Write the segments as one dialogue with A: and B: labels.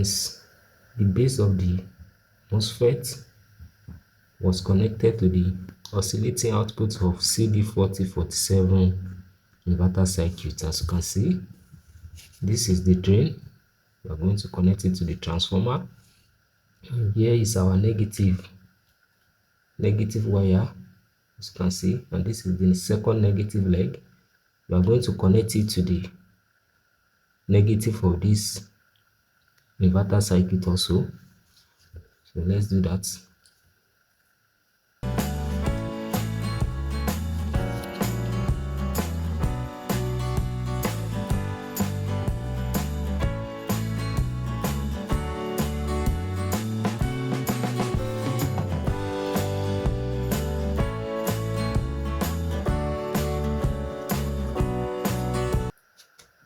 A: Hence, the base of the MOSFET was connected to the oscillating output of CD4047 inverter circuit. As you can see, this is the drain. We are going to connect it to the transformer. And here is our negative wire, as you can see, and this is the second negative leg. We are going to connect it to the negative of this inverter circuit also. So let's do that.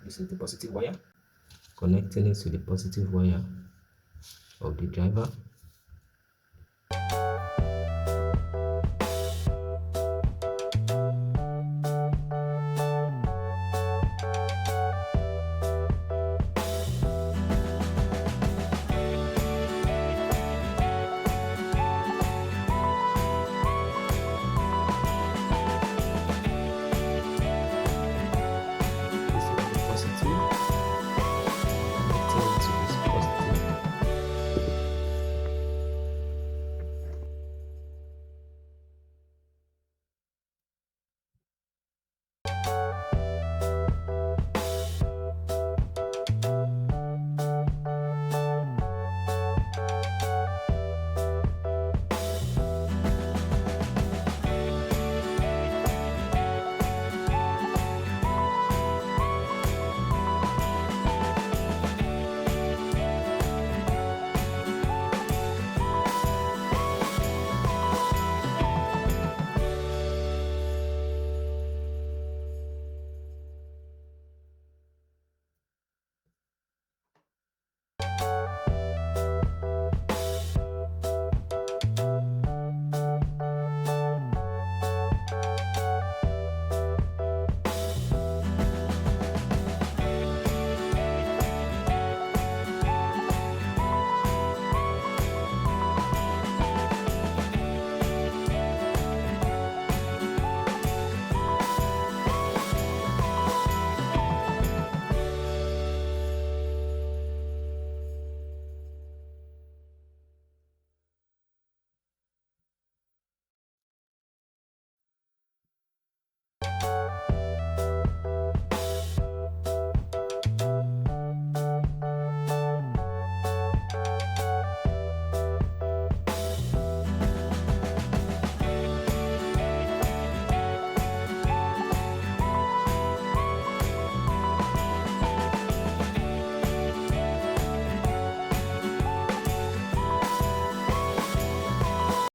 A: This is the positive wire, connecting it to the positive wire of the driver.